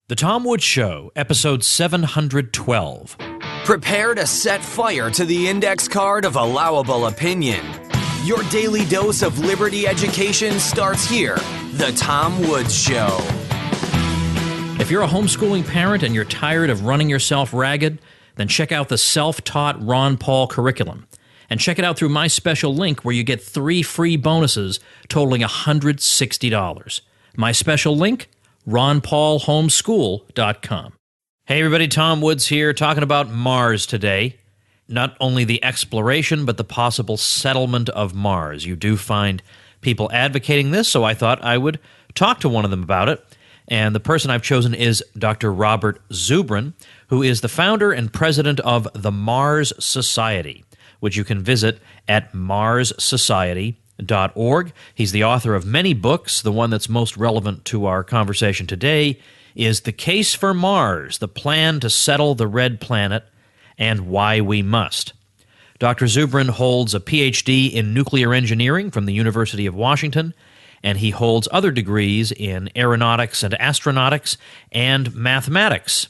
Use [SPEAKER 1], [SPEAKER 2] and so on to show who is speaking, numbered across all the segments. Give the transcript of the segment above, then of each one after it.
[SPEAKER 1] The Tom Woods Show, episode 712.
[SPEAKER 2] Prepare to set fire to the index card of allowable opinion. Your daily dose of liberty education starts here. The Tom Woods Show.
[SPEAKER 1] If you're a homeschooling parent and you're tired of running yourself ragged, then check out the self-taught Ron Paul curriculum. And check it out through my special link where you get 3 free bonuses totaling $160. My special link? RonPaulHomeschool.com. Hey everybody, Tom Woods here, talking about Mars today. Not only the exploration, but the possible settlement of Mars. You do find people advocating this, so I thought I would talk to one of them about it. And the person I've chosen is Dr. Robert Zubrin, who is the founder and president of the Mars Society, which you can visit at marssociety.org. He's the author of many books. The one that's most relevant to our conversation today is The Case for Mars, the plan to settle the red planet, and why we must. Dr. Zubrin holds a PhD in nuclear engineering from the University of Washington, and he holds other degrees in aeronautics and astronautics and mathematics.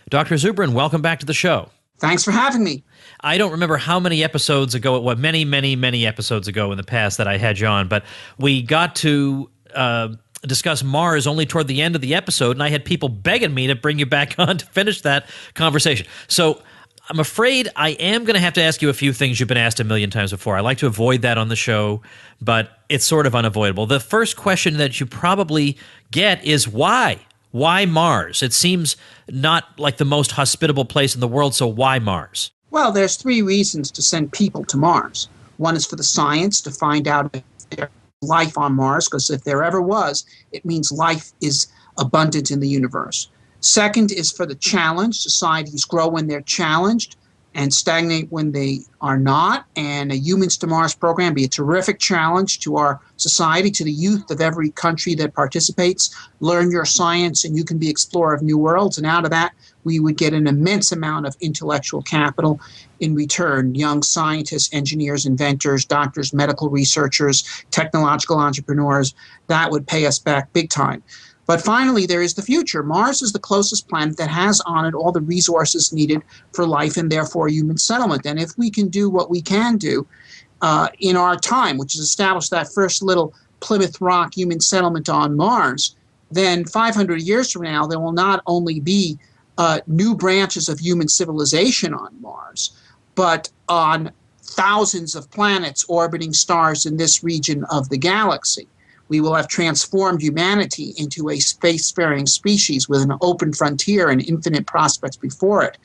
[SPEAKER 1] Dr. Zubrin, welcome back to the show.
[SPEAKER 3] Thanks for having me.
[SPEAKER 1] I don't remember how many episodes ago, many episodes ago in the past that I had you on, but we got to discuss Mars only toward the end of the episode, and I had people begging me to bring you back on to finish that conversation. So I'm afraid I am going to have to ask you a few things you've been asked a million times before. I like to avoid that on the show, but it's sort of unavoidable. The first question that you probably get is why? Why Mars? It seems not like the most hospitable place in the world, so why Mars?
[SPEAKER 3] Well, there's 3 reasons to send people to Mars. One is for the science, to find out if there's life on Mars, because if there ever was, it means life is abundant in the universe. Second is for the challenge. Societies grow when they're challenged and stagnate when they are not. And a Humans to Mars program be a terrific challenge to our society, to the youth of every country that participates. Learn your science and you can be explorer of new worlds. And out of that, we would get an immense amount of intellectual capital in return. Young scientists, engineers, inventors, doctors, medical researchers, technological entrepreneurs, that would pay us back big time. But finally, there is the future. Mars is the closest planet that has on it all the resources needed for life and therefore human settlement. And if we can do what we can do in our time, which is establish that first little Plymouth Rock human settlement on Mars, then 500 years from now, there will not only be new branches of human civilization on Mars, but on thousands of planets orbiting stars in this region of the galaxy. We will have transformed humanity into a spacefaring species with an open frontier and infinite prospects before it.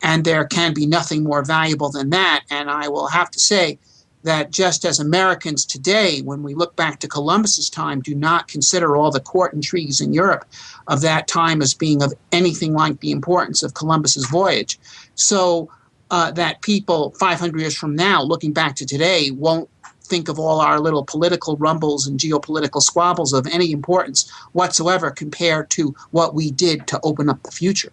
[SPEAKER 3] And there can be nothing more valuable than that. And I will have to say that just as Americans today, when we look back to Columbus's time, do not consider all the court intrigues in Europe of that time as being of anything like the importance of Columbus's voyage. So that people 500 years from now, looking back to today, won't think of all our little political rumbles and geopolitical squabbles of any importance whatsoever compared to what we did to open up the future.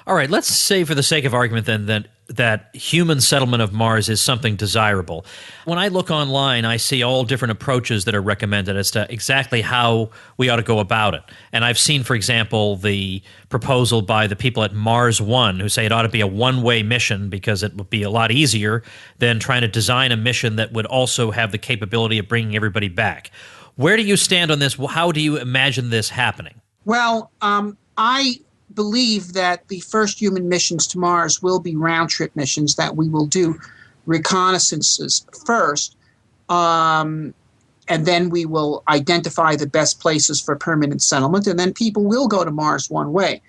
[SPEAKER 1] All right, let's say for the sake of argument then that human settlement of Mars is something desirable. When I look online, I see all different approaches that are recommended as to exactly how we ought to go about it. And I've seen, for example, the proposal by the people at Mars One who say it ought to be a one-way mission because it would be a lot easier than trying to design a mission that would also have the capability of bringing everybody back. Where do you stand on this? How do you imagine this happening?
[SPEAKER 3] Well, I believe that the first human missions to Mars will be round-trip missions, that we will do reconnaissances first, and then we will identify the best places for permanent settlement, and then people will go to Mars one way.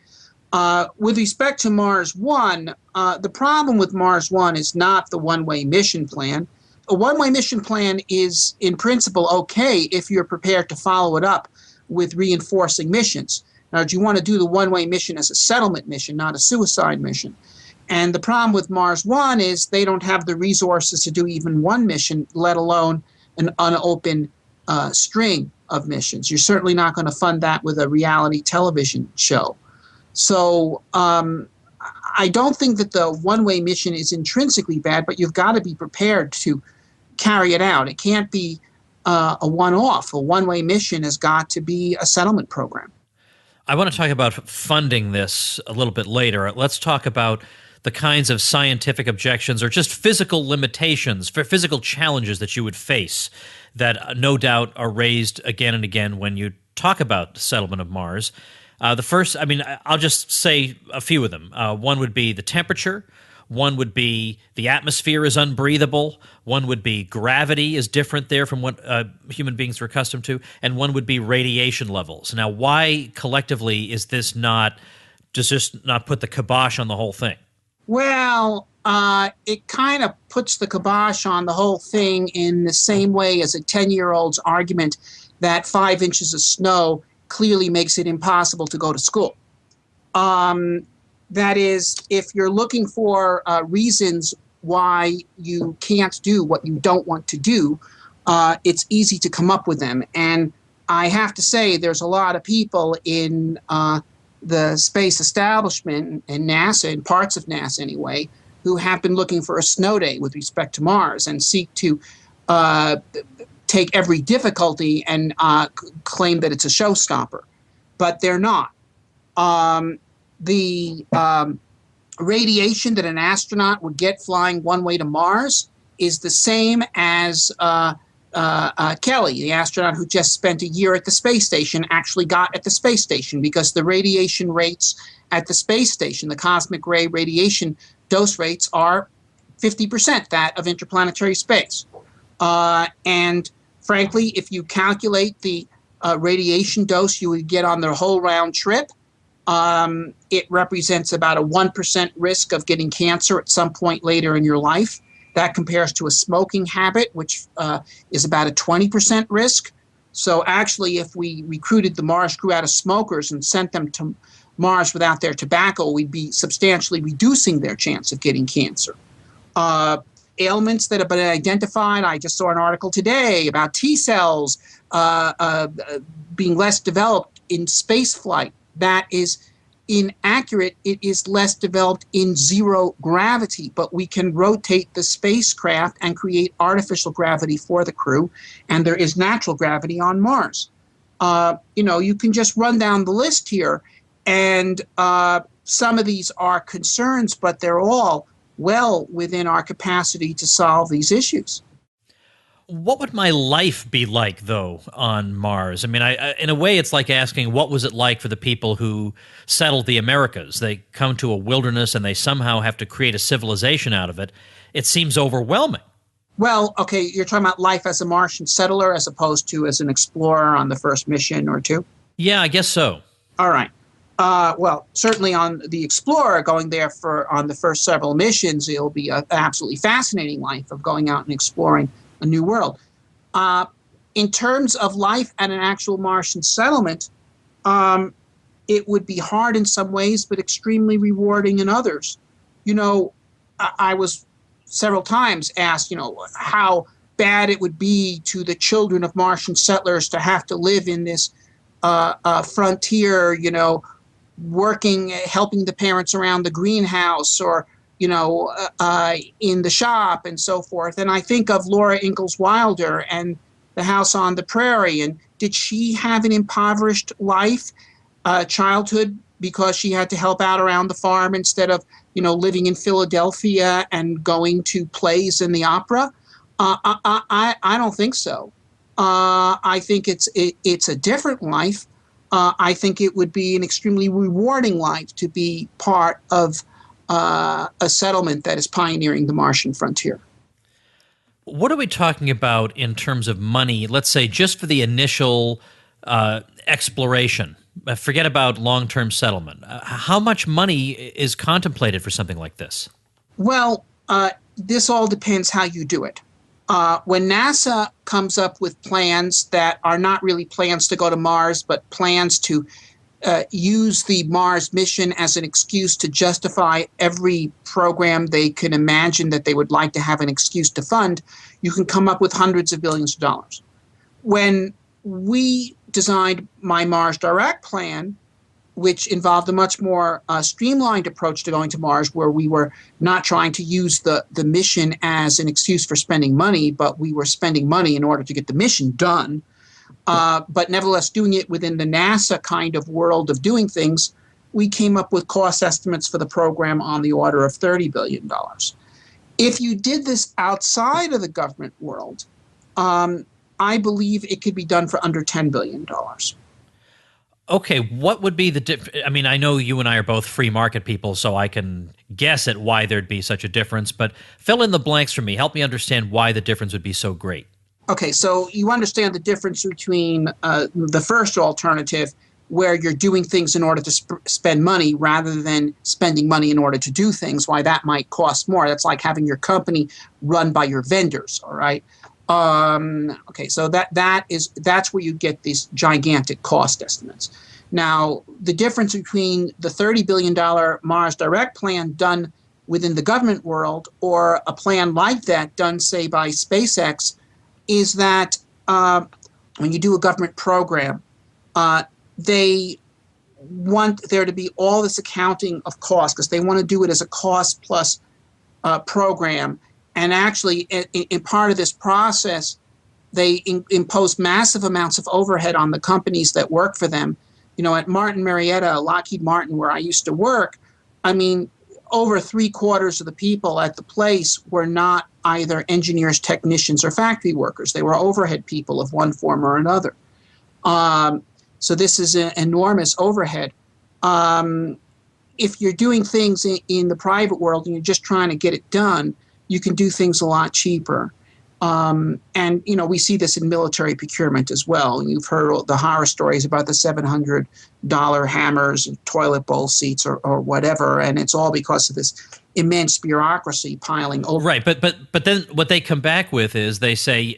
[SPEAKER 3] With respect to Mars One, the problem with Mars One is not the one-way mission plan. A one-way mission plan is, in principle, okay if you're prepared to follow it up with reinforcing missions. Now, do you want to do the one-way mission as a settlement mission, not a suicide mission? And the problem with Mars One is they don't have the resources to do even one mission, let alone an unopened string of missions. You're certainly not going to fund that with a reality television show. So I don't think that the one-way mission is intrinsically bad, but you've got to be prepared to carry it out. It can't be a one-off. A one-way mission has got to be a settlement program.
[SPEAKER 1] I want to talk about funding this a little bit later. Let's talk about the kinds of scientific objections or just physical limitations, for physical challenges that you would face that no doubt are raised again and again when you talk about the settlement of Mars. The first, I'll just say a few of them. One would be the temperature. One would be the atmosphere is unbreathable. One would be gravity is different there from what human beings are accustomed to. And one would be radiation levels. Now, why collectively is this does this not put the kibosh on the whole thing?
[SPEAKER 3] Well, it kind of puts the kibosh on the whole thing in the same way as a 10-year-old's argument that 5 inches of snow clearly makes it impossible to go to school. That is, if you're looking for reasons why you can't do what you don't want to do, it's easy to come up with them. And I have to say, there's a lot of people in the space establishment and NASA, and parts of NASA anyway, who have been looking for a snow day with respect to Mars and seek to take every difficulty and claim that it's a showstopper. But they're not. The radiation that an astronaut would get flying one way to Mars is the same as Kelly, the astronaut who just spent a year at the space station, actually got at the space station, because the radiation rates at the space station, the cosmic ray radiation dose rates, are 50% that of interplanetary space. And frankly, if you calculate the radiation dose you would get on the whole round trip, it represents about a 1% risk of getting cancer at some point later in your life. That compares to a smoking habit, which is about a 20% risk. So actually, if we recruited the Mars crew out of smokers and sent them to Mars without their tobacco, we'd be substantially reducing their chance of getting cancer. Ailments that have been identified, I just saw an article today about T cells being less developed in space flight. That is inaccurate. It is less developed in zero gravity, but we can rotate the spacecraft and create artificial gravity for the crew, and there is natural gravity on Mars. You can just run down the list here, and some of these are concerns, but they're all well within our capacity to solve these issues.
[SPEAKER 1] What would my life be like, though, on Mars? I mean, in a way, it's like asking, what was it like for the people who settled the Americas? They come to a wilderness and they somehow have to create a civilization out of it. It seems overwhelming.
[SPEAKER 3] Well, okay, you're talking about life as a Martian settler as opposed to as an explorer on the first mission or two?
[SPEAKER 1] Yeah, I guess so.
[SPEAKER 3] All right. Well, certainly on the Explorer, going there on the first several missions, it'll be an absolutely fascinating life of going out and exploring a new world. In terms of life at an actual Martian settlement, it would be hard in some ways, but extremely rewarding in others. I was several times asked, how bad it would be to the children of Martian settlers to have to live in this frontier, working, helping the parents around the greenhouse, or in the shop and so forth. And I think of Laura Ingalls Wilder and The House on the Prairie. And did she have an impoverished life, childhood, because she had to help out around the farm instead of, living in Philadelphia and going to plays in the opera? I don't think so. I think it's a different life. I think it would be an extremely rewarding life to be part of a settlement that is pioneering the Martian frontier.
[SPEAKER 1] What are we talking about in terms of money, let's say just for the initial exploration? Forget about long-term settlement. How much money is contemplated for something like this? Well,
[SPEAKER 3] this all depends how you do it. When NASA comes up with plans that are not really plans to go to Mars, but plans to use the Mars mission as an excuse to justify every program they can imagine that they would like to have an excuse to fund, you can come up with hundreds of billions of dollars. When we designed my Mars Direct plan, which involved a much more streamlined approach to going to Mars, where we were not trying to use the mission as an excuse for spending money, but we were spending money in order to get the mission done. but nevertheless doing it within the NASA kind of world of doing things, we came up with cost estimates for the program on the order of $30 billion. If you did this outside of the government world, I believe it could be done for under $10 billion.
[SPEAKER 1] Okay, what would be the I mean, I know you and I are both free market people, so I can guess at why there'd be such a difference, but fill in the blanks for me. Help me understand why the difference would be so great.
[SPEAKER 3] Okay, so you understand the difference between the first alternative, where you're doing things in order to spend money rather than spending money in order to do things, why that might cost more. That's like having your company run by your vendors, all right? Okay, so that's where you get these gigantic cost estimates. Now, the difference between the $30 billion Mars Direct plan done within the government world or a plan like that done, say, by SpaceX is that when you do a government program, they want there to be all this accounting of cost because they want to do it as a cost plus program. And actually, in part of this process, they impose massive amounts of overhead on the companies that work for them. You know, at Martin Marietta, Lockheed Martin, where I used to work, I mean, over 3/4 of the people at the place were not either engineers, technicians, or factory workers. They were overhead people of one form or another. So this is an enormous overhead. If you're doing things in the private world and you're just trying to get it done, you can do things a lot cheaper. And, you know, we see this in military procurement as well. You've heard the horror stories about the $700 hammers, toilet bowl seats, or whatever. And it's all because of this immense bureaucracy piling over.
[SPEAKER 1] Right. But then what they come back with is they say,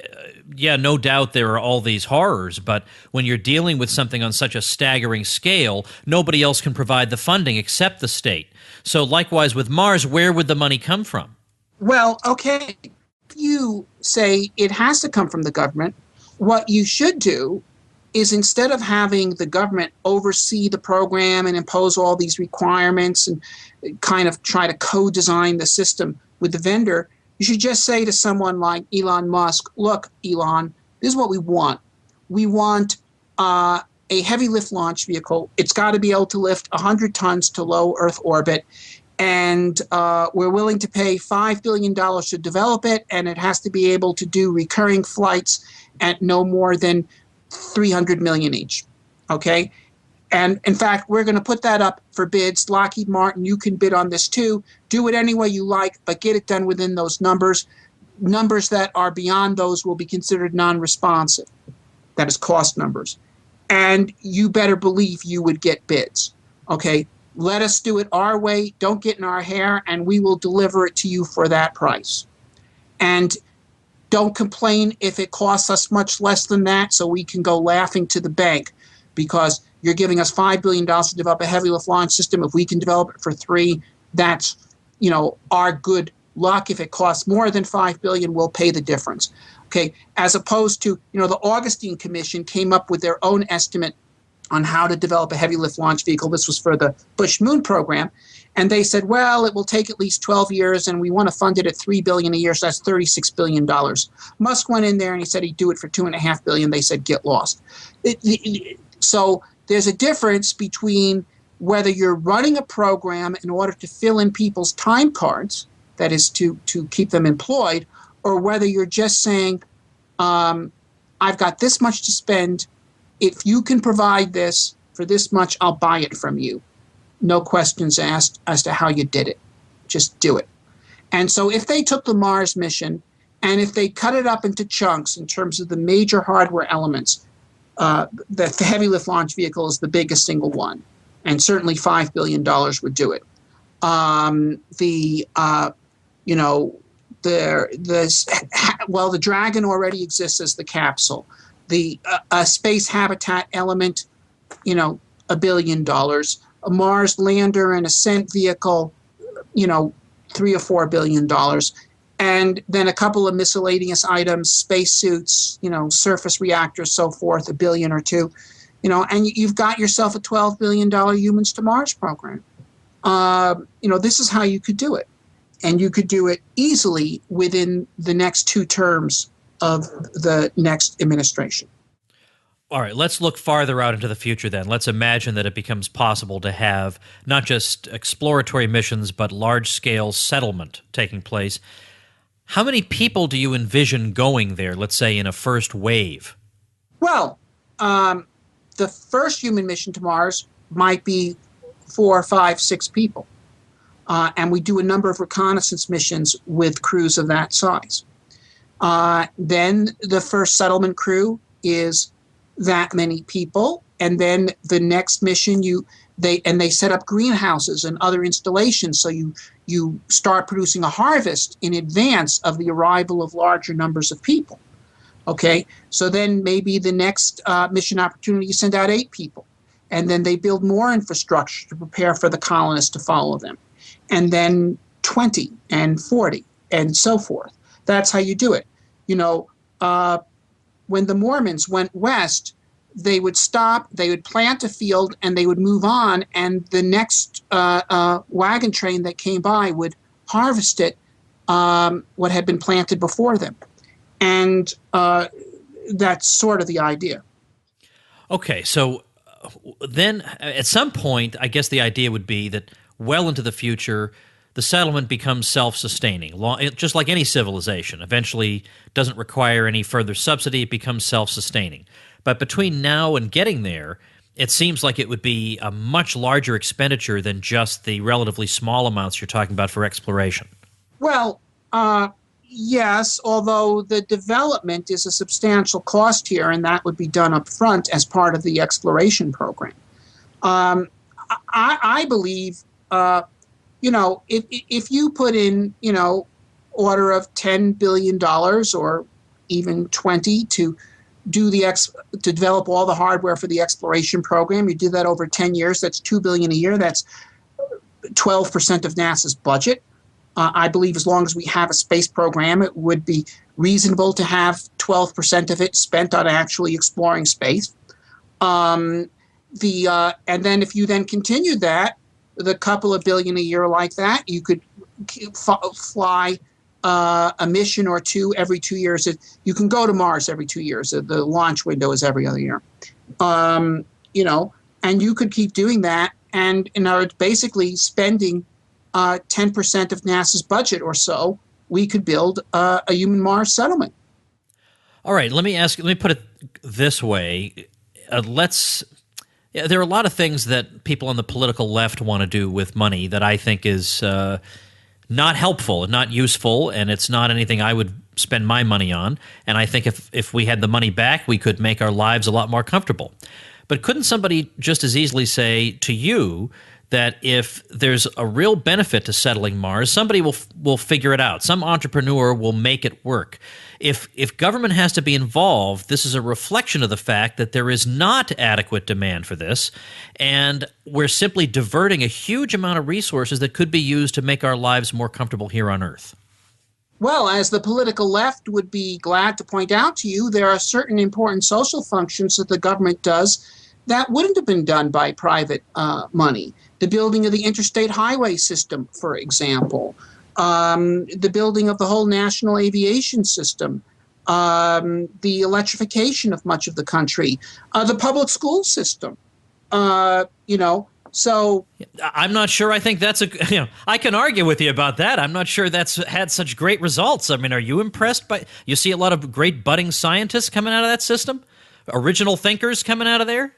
[SPEAKER 1] yeah, no doubt there are all these horrors, but when you're dealing with something on such a staggering scale, nobody else can provide the funding except the state. So likewise with Mars, where would the money come from?
[SPEAKER 3] Well, okay, if you say it has to come from the government, what you should do is instead of having the government oversee the program and impose all these requirements and kind of try to co-design the system with the vendor, you should just say to someone like Elon Musk, look, Elon, this is what we want. We want a heavy lift launch vehicle. It's got to be able to lift 100 tons to low Earth orbit. And we're willing to pay $5 billion to develop it, and it has to be able to do recurring flights at no more than $300 million each. Okay? And in fact, we're going to put that up for bids. Lockheed Martin, you can bid on this too. Do it any way you like, but get it done within those numbers. Numbers that are beyond those will be considered non-responsive. That is cost numbers. And you better believe you would get bids. Okay? Let us do it our way. Don't get in our hair, and we will deliver it to you for that price. And don't complain if it costs us much less than that, so we can go laughing to the bank because you're giving us $5 billion to develop a heavy lift launch system. If we can develop it for $3 billion, that's, you know, our good luck. If it costs more than $5 billion, we'll pay the difference. Okay, as opposed to, you know, the Augustine Commission came up with their own estimate on how to develop a heavy lift launch vehicle. This was for the Bush Moon program. And they said, well, it will take at least 12 years, and we want to fund it at $3 billion a year, so that's $36 billion. Musk went in there and he said he'd do it for $2.5 billion. They said, get lost. So there's a difference between whether you're running a program in order to fill in people's time cards, that is to keep them employed, or whether you're just saying, I've got this much to spend. If you can provide this for this much, I'll buy it from you. No questions asked as to how you did it. Just do it. And so if they took the Mars mission and if they cut it up into chunks in terms of the major hardware elements, the heavy lift launch vehicle is the biggest single one. And certainly $5 billion would do it. The Dragon already exists as the capsule. The space habitat element, $1 billion. A Mars lander and ascent vehicle, $3 or $4 billion. And then a couple of miscellaneous items, spacesuits, surface reactors, so forth, $1 billion or $2 billion. And you've got yourself a $12 billion Humans to Mars program. This is how you could do it. And you could do it easily within the next 2 terms of the next administration.
[SPEAKER 1] All right, let's look farther out into the future then. Let's imagine that it becomes possible to have not just exploratory missions, but large-scale settlement taking place. How many people do you envision going there, let's say, in a first wave?
[SPEAKER 3] Well, the first human mission to Mars might be 4, 5, 6 people. And we do a number of reconnaissance missions with crews of that size. Then the first settlement crew is that many people, and then the next mission they set up greenhouses and other installations, so you start producing a harvest in advance of the arrival of larger numbers of people. Okay, so then maybe the next mission opportunity, you send out 8 people, and then they build more infrastructure to prepare for the colonists to follow them, and then 20 and 40 and so forth. That's how you do it. When the Mormons went west, they would stop, they would plant a field, and they would move on, and the next wagon train that came by would harvest it, what had been planted before them. And that's sort of the idea.
[SPEAKER 1] Okay, so then at some point, I guess the idea would be that well into the future, the settlement becomes self-sustaining, just like any civilization. Eventually doesn't require any further subsidy, it becomes self-sustaining. But between now and getting there, it seems like it would be a much larger expenditure than just the relatively small amounts you're talking about for exploration.
[SPEAKER 3] Well, yes, although the development is a substantial cost here, and that would be done up front as part of the exploration program. I believe, if you put in, order of $10 billion or even 20 to to develop all the hardware for the exploration program, you do that over 10 years, that's $2 billion a year, that's 12% of NASA's budget. I believe as long as we have a space program, it would be reasonable to have 12% of it spent on actually exploring space. And then if you then continued that, with a couple of billion a year like that, you could fly a mission or two every 2 years. You can go to Mars every 2 years. The launch window is every other year. And you could keep doing that, and basically spending 10% of NASA's budget or so, we could build a human Mars settlement.
[SPEAKER 1] All right, let me put it this way. There are a lot of things that people on the political left want to do with money that I think is not helpful and not useful, and it's not anything I would spend my money on. And I think if we had the money back, we could make our lives a lot more comfortable. But couldn't somebody just as easily say to you that if there's a real benefit to settling Mars, somebody will figure it out. Some entrepreneur will make it work. If government has to be involved, this is a reflection of the fact that there is not adequate demand for this, and we're simply diverting a huge amount of resources that could be used to make our lives more comfortable here on Earth.
[SPEAKER 3] Well, as the political left would be glad to point out to you, there are certain important social functions that the government does that wouldn't have been done by private money. The building of the interstate highway system, for example, the building of the whole national aviation system, the electrification of much of the country, the public school system, So
[SPEAKER 1] I'm not sure. I think that's I can argue with you about that. I'm not sure that's had such great results. I mean, are you impressed by? You see a lot of great budding scientists coming out of that system, original thinkers coming out of there.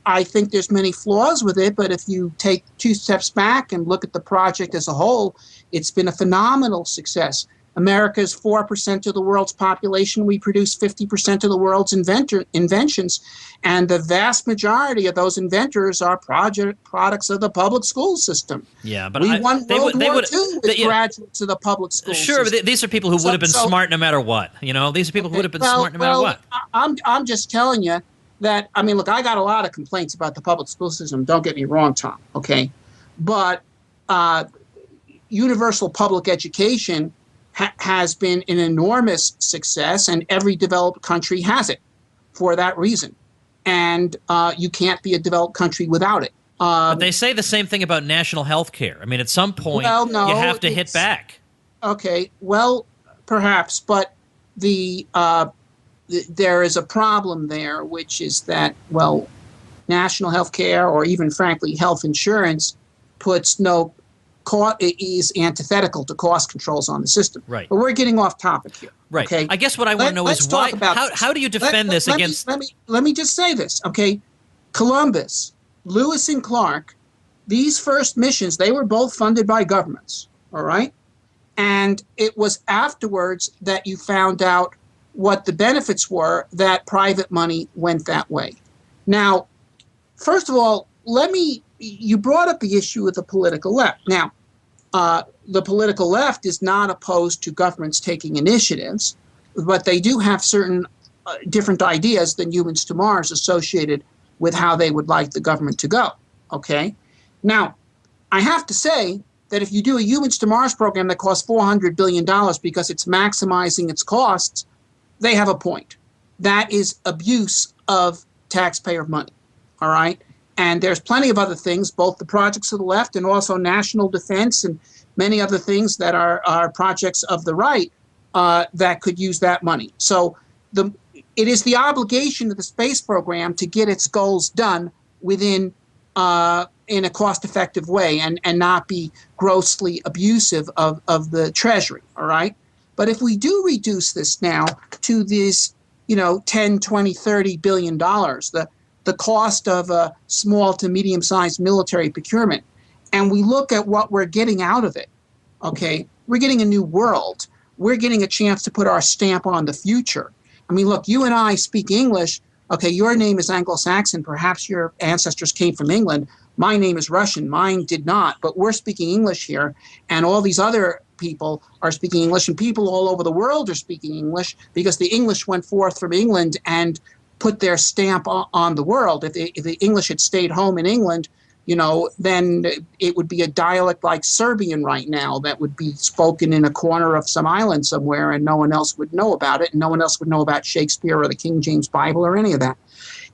[SPEAKER 3] I think there's many flaws with it, but if you take 2 steps back and look at the project as a whole, it's been a phenomenal success. America is 4% of the world's population. We produce 50% of the world's inventions, and the vast majority of those inventors are products of the public school system.
[SPEAKER 1] Yeah, but
[SPEAKER 3] we won World War II with graduates of the public school
[SPEAKER 1] system. Sure, but these are people who would have been smart no matter what. These are people who would have been smart no matter what.
[SPEAKER 3] I'm just telling you that, look, I got a lot of complaints about the public school system. Don't get me wrong, Tom, okay? But universal public education has been an enormous success, and every developed country has it for that reason. And you can't be a developed country without it.
[SPEAKER 1] But they say the same thing about national health care. I mean, at some point, you have to hit back.
[SPEAKER 3] Okay, well, perhaps, but the there is a problem there, which is that, well, national health care, or even frankly health insurance, puts no is antithetical to cost controls on the system.
[SPEAKER 1] Right.
[SPEAKER 3] But we're getting off topic here.
[SPEAKER 1] Right.
[SPEAKER 3] Okay.
[SPEAKER 1] I guess what I want to know is why. How do you defend this against?
[SPEAKER 3] Let me just say this. Okay. Columbus, Lewis and Clark, these first missions, they were both funded by governments. All right. And it was afterwards that you found out what the benefits were that private money went that way. Now, first of all, you brought up the issue of the political left. Now, the political left is not opposed to governments taking initiatives, but they do have certain different ideas than Humans to Mars associated with how they would like the government to go. Okay? Now, I have to say that if you do a Humans to Mars program that costs $400 billion because it's maximizing its costs, they have a point. That is abuse of taxpayer money. All right? And there's plenty of other things, both the projects of the left and also national defense and many other things that are projects of the right that could use that money. So it is the obligation of the space program to get its goals done within in a cost-effective way and not be grossly abusive of the Treasury. All right. But if we do reduce this now to these, 10, 20, $30 billion, the cost of a small to medium-sized military procurement, and we look at what we're getting out of it, okay, we're getting a new world. We're getting a chance to put our stamp on the future. I mean, look, you and I speak English. Okay, your name is Anglo-Saxon. Perhaps your ancestors came from England. My name is Russian. Mine did not. But we're speaking English here, and all these other people are speaking English, and people all over the world are speaking English because the English went forth from England and put their stamp on the world. If the English had stayed home in England, then it would be a dialect like Serbian right now that would be spoken in a corner of some island somewhere, and no one else would know about it, and no one else would know about Shakespeare or the King James Bible or any of that.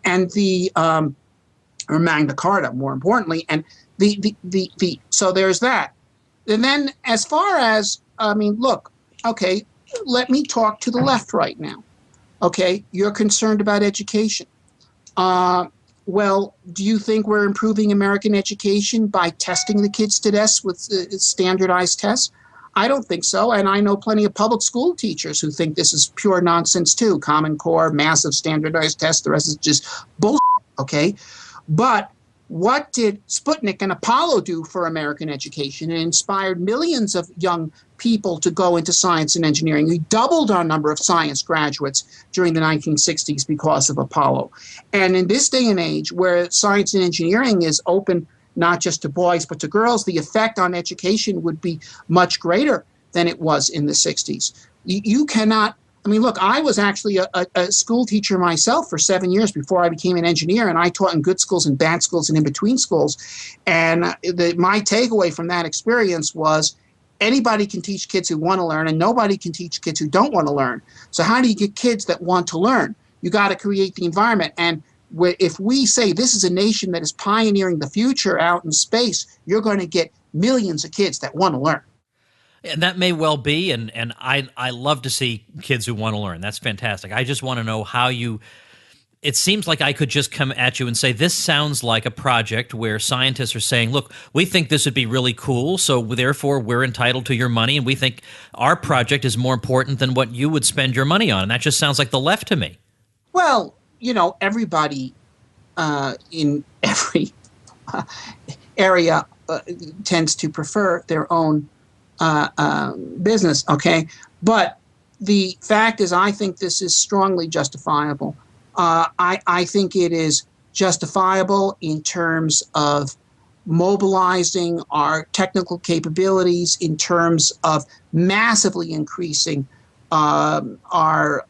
[SPEAKER 3] And or Magna Carta, more importantly. And so there's that. And then as far as, look, okay, let me talk to the left right now. Okay, you're concerned about education. Well, do you think we're improving American education by testing the kids to death with standardized tests? I don't think so, and I know plenty of public school teachers who think this is pure nonsense too. Common Core, massive standardized tests, the rest is just bullshit, okay? But what did Sputnik and Apollo do for American education? It inspired millions of young people to go into science and engineering. We doubled our number of science graduates during the 1960s because of Apollo. And in this day and age where science and engineering is open not just to boys but to girls, the effect on education would be much greater than it was in the 60s. You cannot, look, I was actually a school teacher myself for 7 years before I became an engineer, and I taught in good schools and bad schools and in between schools. And my takeaway from that experience was anybody can teach kids who want to learn, and nobody can teach kids who don't want to learn. So how do you get kids that want to learn? You got to create the environment. And if we say this is a nation that is pioneering the future out in space, you're going to get millions of kids that want to learn.
[SPEAKER 1] And that may well be, and I love to see kids who want to learn. That's fantastic. I just want to know how you – it seems like I could just come at you and say, this sounds like a project where scientists are saying, look, we think this would be really cool, so therefore we're entitled to your money, and we think our project is more important than what you would spend your money on. And that just sounds like the left to me. Well,
[SPEAKER 3] everybody in every area tends to prefer their own business, okay? But the fact is, I think this is strongly justifiable. I think it is justifiable in terms of mobilizing our technical capabilities, in terms of massively increasing our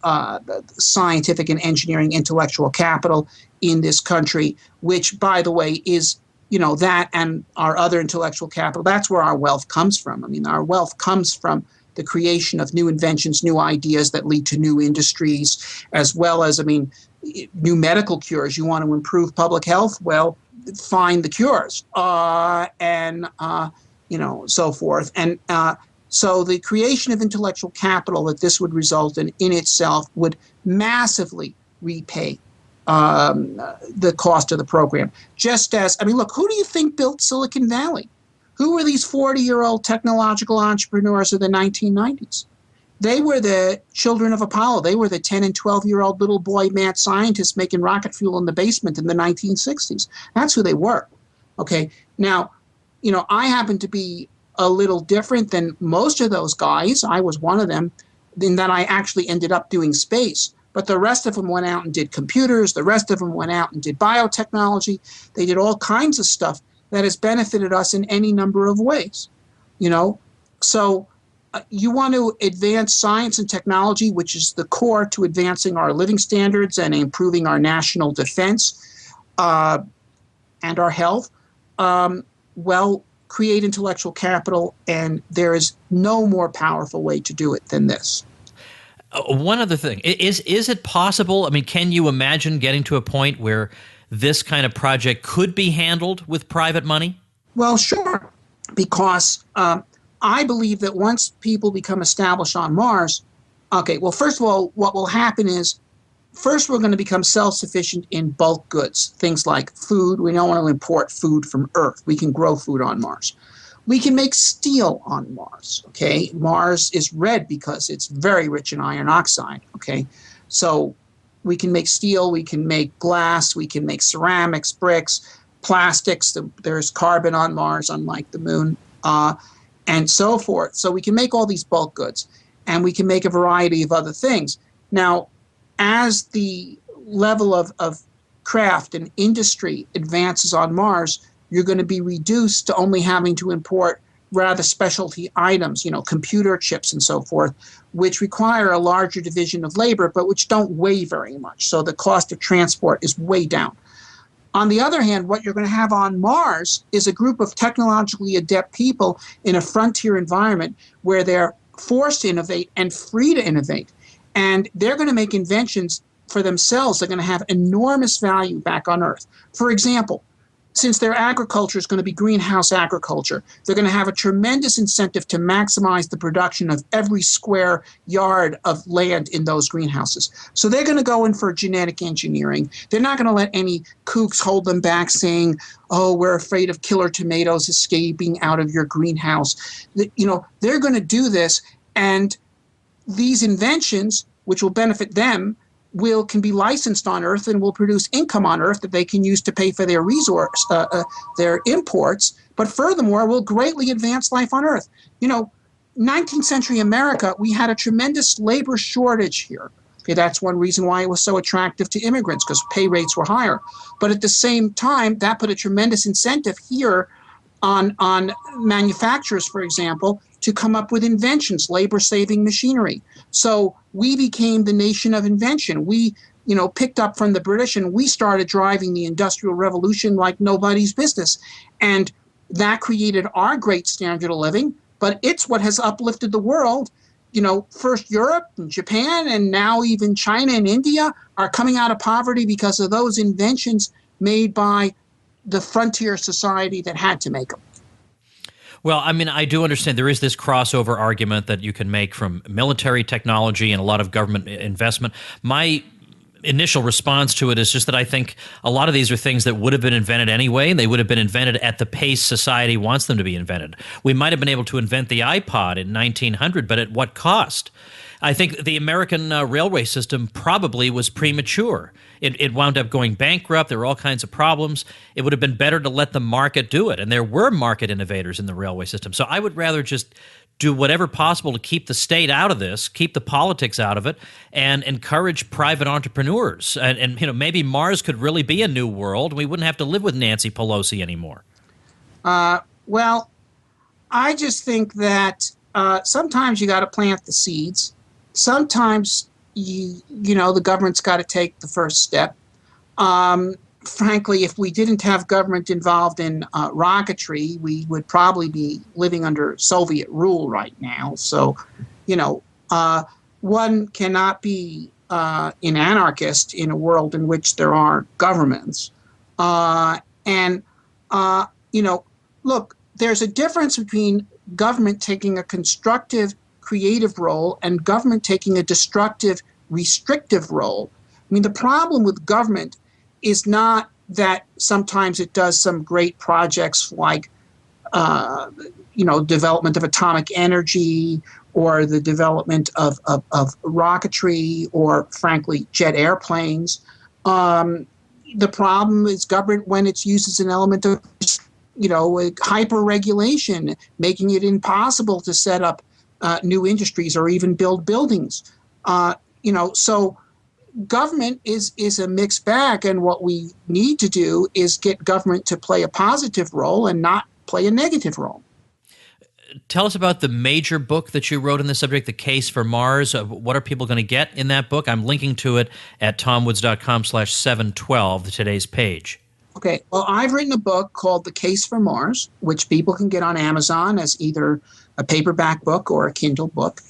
[SPEAKER 3] scientific and engineering intellectual capital in this country, which, by the way, is that and our other intellectual capital, that's where our wealth comes from. Our wealth comes from the creation of new inventions, new ideas that lead to new industries, as well as, new medical cures. You want to improve public health? Well, find the cures and so forth. And So the creation of intellectual capital that this would result in itself would massively repay the cost of the program. Just as, I mean, look, who do you think built Silicon Valley? Who were these 40-year-old technological entrepreneurs of the 1990s? They were the children of Apollo. They were the 10 and 12-year-old little boy mad scientists making rocket fuel in the basement in the 1960s. That's who they were. Okay. Now, I happen to be a little different than most of those guys. I was one of them, in that I actually ended up doing space. But the rest of them went out and did computers. The rest of them went out and did biotechnology. They did all kinds of stuff that has benefited us in any number of ways. So you want to advance science and technology, which is the core to advancing our living standards and improving our national defense and our health. Well, create intellectual capital, and there is no more powerful way to do it than this.
[SPEAKER 1] One other thing, is it possible, I mean, can you imagine getting to a point where this kind of project could be handled with private money?
[SPEAKER 3] Well, sure, because I believe that once people become established on Mars, okay, well, first of all, what will happen is, first we're going to become self-sufficient in bulk goods, things like food. We don't want to import food from Earth. We can grow food on Mars. We can make steel on Mars, okay? Mars is red because it's very rich in iron oxide, okay? So we can make steel, we can make glass, we can make ceramics, bricks, plastics. There's carbon on Mars, unlike the moon, and so forth. So we can make all these bulk goods, and we can make a variety of other things. Now, as the level of craft and industry advances on Mars, you're going to be reduced to only having to import rather specialty items, computer chips and so forth, which require a larger division of labor, but which don't weigh very much. So the cost of transport is way down. On the other hand, what you're going to have on Mars is a group of technologically adept people in a frontier environment where they're forced to innovate and free to innovate. And they're going to make inventions for themselves. They're going to have enormous value back on Earth. For example, since their agriculture is going to be greenhouse agriculture, they're going to have a tremendous incentive to maximize the production of every square yard of land in those greenhouses. So they're going to go in for genetic engineering. They're not going to let any kooks hold them back saying, oh, we're afraid of killer tomatoes escaping out of your greenhouse. They're going to do this, and these inventions, which will benefit them, can be licensed on Earth and will produce income on Earth that they can use to pay for their their imports. But furthermore, will greatly advance life on Earth. 19th century America, we had a tremendous labor shortage here. Okay, that's one reason why it was so attractive to immigrants, because pay rates were higher. But at the same time, that put a tremendous incentive here on manufacturers, for example, to come up with inventions, labor-saving machinery. So we became the nation of invention. We, picked up from the British, and we started driving the Industrial Revolution like nobody's business. And that created our great standard of living, but it's what has uplifted the world. First Europe and Japan, and now even China and India are coming out of poverty because of those inventions made by the frontier society that had to make them.
[SPEAKER 1] Well, I mean, I do understand there is this crossover argument that you can make from military technology and a lot of government investment. My initial response to it is just that I think a lot of these are things that would have been invented anyway, and they would have been invented at the pace society wants them to be invented. We might have been able to invent the iPod in 1900, but at what cost? I think the American railway system probably was premature. It wound up going bankrupt. There were all kinds of problems. It would have been better to let the market do it. And there were market innovators in the railway system. So I would rather just do whatever possible to keep the state out of this, keep the politics out of it, and encourage private entrepreneurs. And maybe Mars could really be a new world. We wouldn't have to live with Nancy Pelosi anymore.
[SPEAKER 3] Well, I just think that sometimes you got to plant the seeds. Sometimes the government's got to take the first step. Frankly, if we didn't have government involved in rocketry, we would probably be living under Soviet rule right now. So, one cannot be an anarchist in a world in which there are governments. Look, there's a difference between government taking a constructive, creative role and government taking a destructive, restrictive role. I mean, the problem with government is not that sometimes it does some great projects like, development of atomic energy or the development of rocketry or, frankly, jet airplanes. The problem is government when it's used as an element of, hyper-regulation, making it impossible to set up new industries or even build buildings. So government is a mixed bag, and what we need to do is get government to play a positive role and not play a negative role.
[SPEAKER 1] Tell us about the major book that you wrote on this subject, The Case for Mars. What are people going to get in that book? I'm linking to it at tomwoods.com/712, today's page.
[SPEAKER 3] Okay, well, I've written a book called The Case for Mars, which people can get on Amazon as either a paperback book or a Kindle book.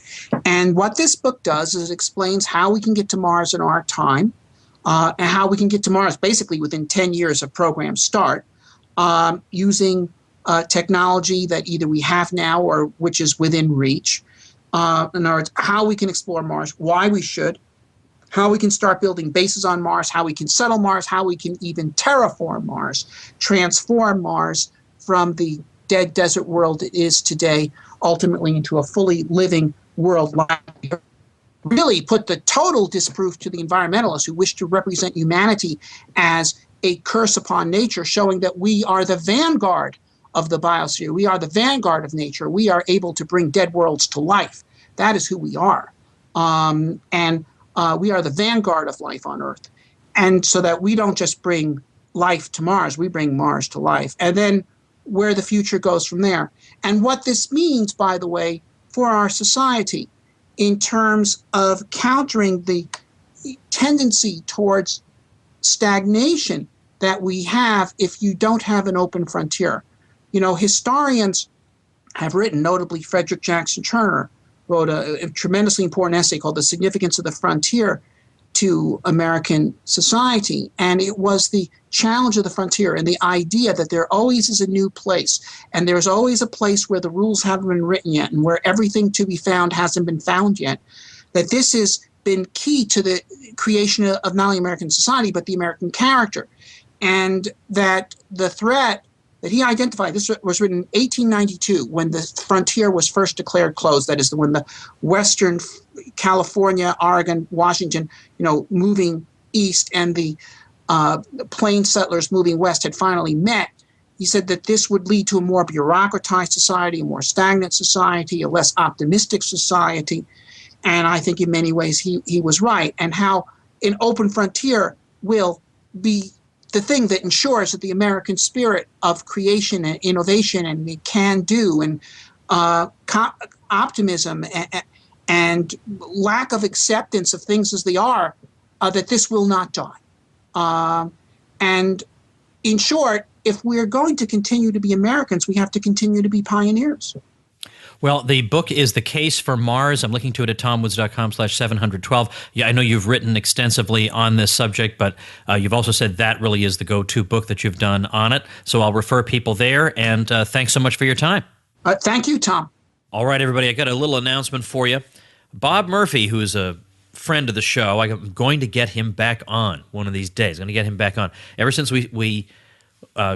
[SPEAKER 3] And what this book does is it explains how we can get to Mars in our time, and how we can get to Mars basically within 10 years of program start, using technology that either we have now or which is within reach. In other words, how we can explore Mars, why we should, how we can start building bases on Mars, how we can settle Mars, how we can even terraform Mars, transform Mars from the dead desert world it is today, ultimately into a fully living world. Really put the total disproof to the environmentalists who wish to represent humanity as a curse upon nature, showing that we are the vanguard of the biosphere. We are the vanguard of nature. We are able to bring dead worlds to life. That is who we are. And we are the vanguard of life on Earth. And so that we don't just bring life to Mars, we bring Mars to life. And then where the future goes from there. And what this means, by the way, for our society in terms of countering the tendency towards stagnation that we have if you don't have an open frontier. Historians have written, notably Frederick Jackson Turner wrote a tremendously important essay called The Significance of the Frontier to American Society. And it was the challenge of the frontier and the idea that there always is a new place. And there's always a place where the rules haven't been written yet and where everything to be found hasn't been found yet. That this has been key to the creation of not only American society, but the American character. And that the threat that he identified, this was written in 1892 when the frontier was first declared closed. That is when the Western California, Oregon, Washington, moving east and the plain settlers moving west had finally met. He said that this would lead to a more bureaucratized society, a more stagnant society, a less optimistic society. And I think in many ways he was right. And how an open frontier will be the thing that ensures that the American spirit of creation and innovation and can do and optimism and lack of acceptance of things as they are, that this will not die. And in short, if we're going to continue to be Americans, we have to continue to be pioneers.
[SPEAKER 1] Well, the book is The Case for Mars. I'm looking to it at tomwoods.com/712. Yeah, I know you've written extensively on this subject, but you've also said that really is the go-to book that you've done on it. So I'll refer people there, and thanks so much for your time.
[SPEAKER 3] Thank you, Tom.
[SPEAKER 1] All right, everybody, I got a little announcement for you. Bob Murphy, who is a friend of the show, I'm going to get him back on one of these days. I'm going to get him back on. Ever since we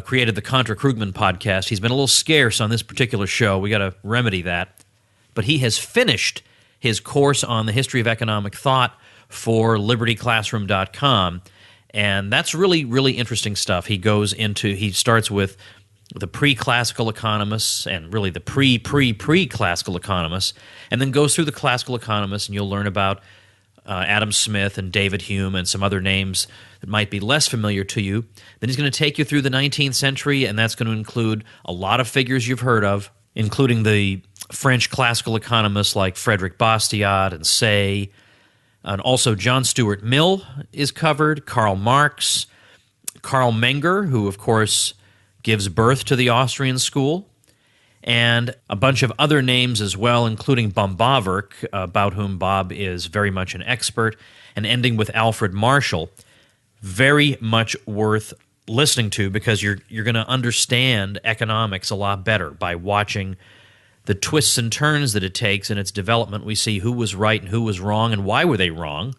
[SPEAKER 1] created the Contra Krugman podcast, he's been a little scarce on this particular show. We got to remedy that. But he has finished his course on the history of economic thought for libertyclassroom.com. And that's really, really interesting stuff. He starts with the pre-classical economists and really the pre-classical economists, and then goes through the classical economists, and you'll learn about Adam Smith and David Hume and some other names that might be less familiar to you. Then he's going to take you through the 19th century, and that's going to include a lot of figures you've heard of, including the French classical economists like Frederick Bastiat and Say, and also John Stuart Mill is covered, Karl Marx, Karl Menger, who of course gives birth to the Austrian school, and a bunch of other names as well, including Bombaverk, about whom Bob is very much an expert, and ending with Alfred Marshall. Very much worth listening to because you're going to understand economics a lot better by watching the twists and turns that it takes in its development. We see who was right and who was wrong and why were they wrong,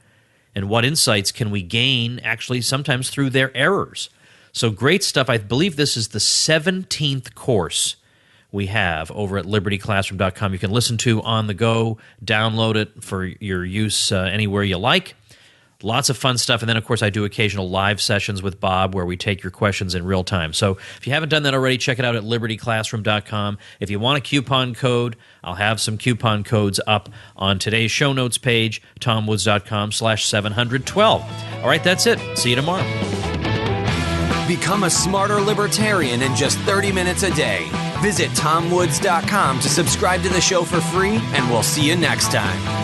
[SPEAKER 1] and what insights can we gain actually sometimes through their errors. So great stuff. I believe this is the 17th course we have over at libertyclassroom.com. You can listen to on the go, download it for your use anywhere you like. Lots of fun stuff. And then, of course, I do occasional live sessions with Bob where we take your questions in real time. So if you haven't done that already, check it out at libertyclassroom.com. If you want a coupon code, I'll have some coupon codes up on today's show notes page, tomwoods.com/712. All right, that's it. See you tomorrow.
[SPEAKER 2] Become a smarter libertarian in just 30 minutes a day. Visit tomwoods.com to subscribe to the show for free, and we'll see you next time.